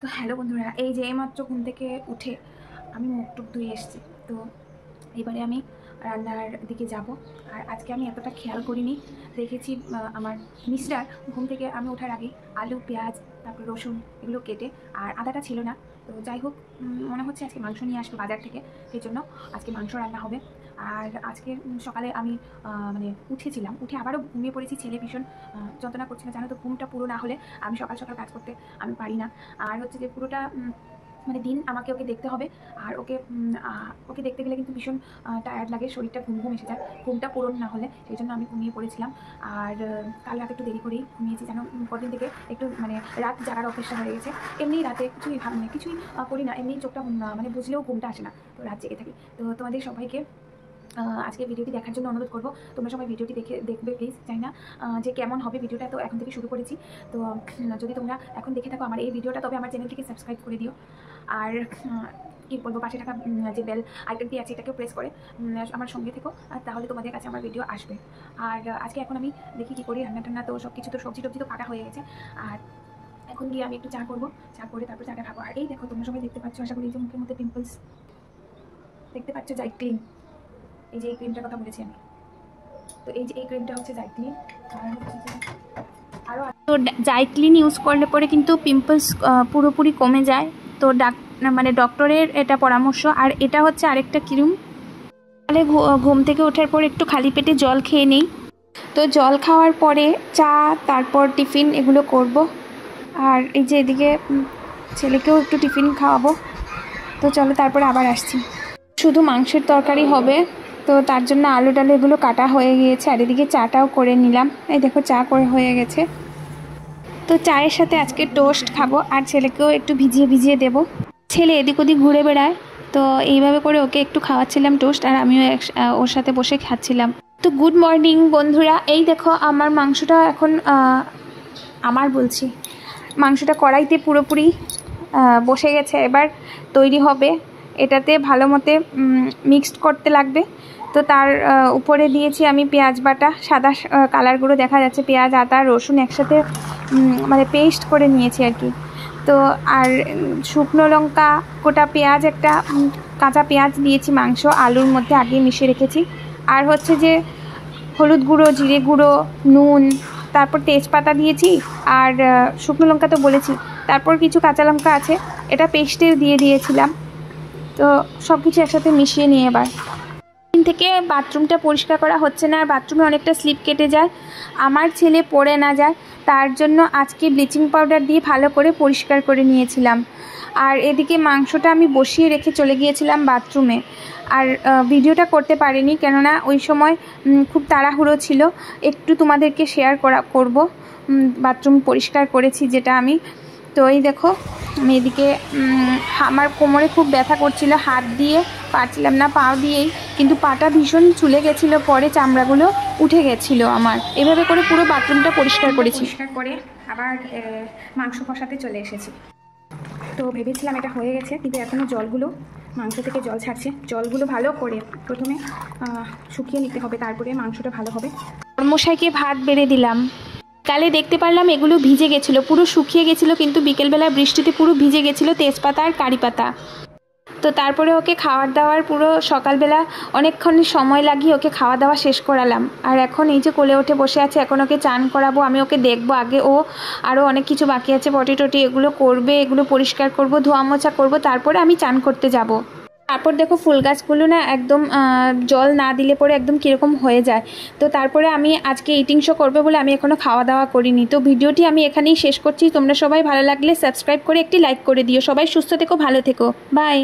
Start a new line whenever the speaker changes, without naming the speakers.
তো হ্যালো বন্ধুরা, এই যে এইমাত্র ঘুম থেকে উঠে আমি মুখ টুক ধুয়ে এসেছি। তো এবারে আমি রান্নার দিকে যাব। আর আজকে আমি এতটা খেয়াল করিনি, দেখেছি আমার মিস্টার ঘুম থেকে আমি ওঠার আগে আলু পেঁয়াজ তারপর রসুন এগুলো কেটে, আর আদাটা ছিল না। তো যাই হোক, মনে হচ্ছে আজকে মাংস নিয়ে আসবে বাজার থেকে, সেই জন্য আজকে মাংস রান্না হবে। আর আজকে সকালে আমি মানে উঠেছিলাম, উঠে আবারও ঘুমিয়ে পড়েছি। ছেলে ভীষণ যন্ত্রণা করছিল, জানো তো, ঘুমটা পুরো না হলে আমি সকাল সকাল কাজ করতে আমি পারি না। আর হচ্ছে যে পুরোটা মানে দিন আমাকে ওকে দেখতে হবে। আর ওকে দেখতে গেলে কিন্তু ভীষণ টায়ার্ড লাগে, শরীরটা ঘুম ঘুম এসে যায় ঘুমটা পূরণ না হলে, সেই জন্য আমি ঘুমিয়ে পড়েছিলাম। আর কাল রাতে একটু দেরি করেই ঘুমিয়েছি, যেন কদিন থেকে একটু মানে রাত জাগার অভ্যেসটা হয়ে গেছে। এমনি রাতে কিছুই কিছুই করি না, এমনি চোখটা মানে বুঝলেও ঘুমটা আসে না, তো রাত জেগে থাকি। তো তোমাদের সবাইকে আজকে ভিডিওটি দেখার জন্য অনুরোধ করবো, তোমরা সবাই ভিডিওটি দেখবে প্লিজ। চাই না যে কেমন হবে ভিডিওটা, তো এখন থেকে শুরু করেছি। তো যদি তোমরা এখন দেখে থাকো আমার এই ভিডিওটা, তবে আমার চ্যানেলটিকে সাবস্ক্রাইব করে দিও। আর কী বলবো, পাশে থাকা যে বেল আইকনটি আছে এটাকেও প্রেস করে আমার সঙ্গে থেকো, আর তাহলে তোমাদের কাছে আমার ভিডিও আসবে। আর আজকে এখন আমি দেখি কী করি, রান্না টান্না তো সব কিছু, তো সবজি টবজি তো কাটা হয়ে গেছে। আর এখন গিয়ে আমি একটু চা করবো, চা করে তারপর চাটা খাবো। আর এই দেখো, তোমরা সবাই দেখতে পাচ্ছ আশা করি, এই যে মুখের মধ্যে পিম্পলস দেখতে পাচ্ছ, জাইক্লিন, এই যে এই ক্রিমটার কথা বলেছি আমি। তো এই যে এই ক্রিমটা হচ্ছে জাইক্লিন। আর হচ্ছে যে আরও, তো জাইক্লিন ইউজ করলে পরে কিন্তু পিম্পলস পুরোপুরি কমে যায়। তো মানে ডক্টরের এটা পরামর্শ। আর এটা হচ্ছে আরেকটা ক্রিম। তাহলে ঘুম থেকে ওঠার পর একটু খালি পেটে জল খেয়ে নেই। তো জল খাওয়ার পরে চা, তারপর টিফিন এগুলো করব। আর এই যে এদিকে ছেলেকেও একটু টিফিন খাওয়াবো। তো চলো তারপরে আবার আসছি। শুধু মাংসের তরকারি হবে, তো তার জন্য আলু টালু এগুলো কাটা হয়ে গিয়েছে। আর এদিকে চাটাও করে নিলাম, এই দেখো চা করে হয়ে গেছে। তো চায়ের সাথে আজকে টোস্ট খাবো, আর ছেলেকেও একটু ভিজিয়ে ভিজিয়ে দেবো। ছেলে এদিক ওদিক ঘুরে বেড়ায়, তো এইভাবে করে ওকে একটু খাওয়াচ্ছিলাম টোস্ট, আর আমিও ওর সাথে বসে খাচ্ছিলাম। তো গুড মর্নিং বন্ধুরা, এই দেখো আমার মাংসটা এখন বলছি, মাংসটা কড়াইতে পুরোপুরি বসে গেছে। এবার তৈরি হবে, এটাতে ভালো মতে মিক্সড করতে লাগবে। তো তার উপরে দিয়েছি আমি পেঁয়াজ বাটা, সাদা কালার গুঁড়ো দেখা যাচ্ছে, পেঁয়াজ আদা রসুন একসাথে মানে পেস্ট করে নিয়েছি আর কি। তো আর শুকনো লঙ্কা, গোটা পেঁয়াজ, একটা কাঁচা পেঁয়াজ দিয়েছি মাংস আলুর মধ্যে আগেই মিশিয়ে রেখেছি। আর হচ্ছে যে হলুদ গুঁড়ো, জিরে গুঁড়ো, নুন, তারপর তেজপাতা দিয়েছি। আর শুকনো লঙ্কা তো বলেছি, তারপর কিছু কাঁচা লঙ্কা আছে, এটা পেস্টেও দিয়ে দিয়েছিলাম। তো সব কিছু একসাথে মিশিয়ে নিয়ে এবার থেকে বাথরুমটা পরিষ্কার করা হচ্ছে না, আর বাথরুমে অনেকটা স্লিপ কেটে যায়, আমার ছেলে পড়ে না যায়, তার জন্য আজকে ব্লিচিং পাউডার দিয়ে ভালো করে পরিষ্কার করে নিয়েছিলাম। আর এদিকে মাংসটা আমি বসিয়ে রেখে চলে গিয়েছিলাম বাথরুমে, আর ভিডিওটা করতে পারিনি, কেননা ওই সময় খুব তাড়াহুড়ো ছিল। একটু তোমাদেরকে শেয়ার করব বাথরুম পরিষ্কার করেছি যেটা আমি। তো এই দেখো, আমি এদিকে আমার কোমরে খুব ব্যথা করছিল, হাত দিয়ে পারছিলাম না, পা দিয়েই, কিন্তু পাটা ভীষণ চুলে গেছিলো, পরে চামড়াগুলো উঠে গেছিলো আমার। এভাবে করে পুরো বাথরুমটা পরিষ্কার করেছি। পরিষ্কার করে আবার মাংস কষাতে চলে এসেছি। তো ভেবেছিলাম এটা হয়ে গেছে, কিন্তু এখনও জলগুলো মাংস থেকে জল ছাড়ছে। জলগুলো ভালো করে প্রথমে শুকিয়ে নিতে হবে, তারপরে মাংসটা ভালো হবে। কর্মশাইকে ভাত বেড়ে দিলাম। কালে দেখতে পারলাম এগুলো ভিজে গেছিলো, পুরো শুকিয়ে গেছিলো, কিন্তু বিকেলবেলা বৃষ্টিতে পুরো ভিজে গেছিলো তেজপাতা আর কারি পাতা। তো তারপরে ওকে খাওয়ার দাওয়ার পুরো সকালবেলা অনেকক্ষণ সময় লাগিয়ে ওকে খাওয়া দাওয়া শেষ করালাম। আর এখন এই যে কোলে উঠে বসে আছে, এখন ওকে চান করাবো, আমি ওকে দেখবো। আগে ও আরও অনেক কিছু বাকি আছে, পটি টটি এগুলো করবে, এগুলো পরিষ্কার করব, ধোয়া মোছা করবো, তারপরে আমি চান করতে যাব। তারপর দেখো ফুল গাছগুলো না একদম জল না দিলে পরে একদম কীরকম হয়ে যায়। তো তারপরে আমি আজকে ইটিং শো করবে বলে আমি এখনও খাওয়া দাওয়া করিনি। তো ভিডিওটি আমি এখানেই শেষ করছি। তোমরা সবাই ভালো লাগলে সাবস্ক্রাইব করে একটি লাইক করে দিও। সবাই সুস্থ থেকো, ভালো থেকো, বাই।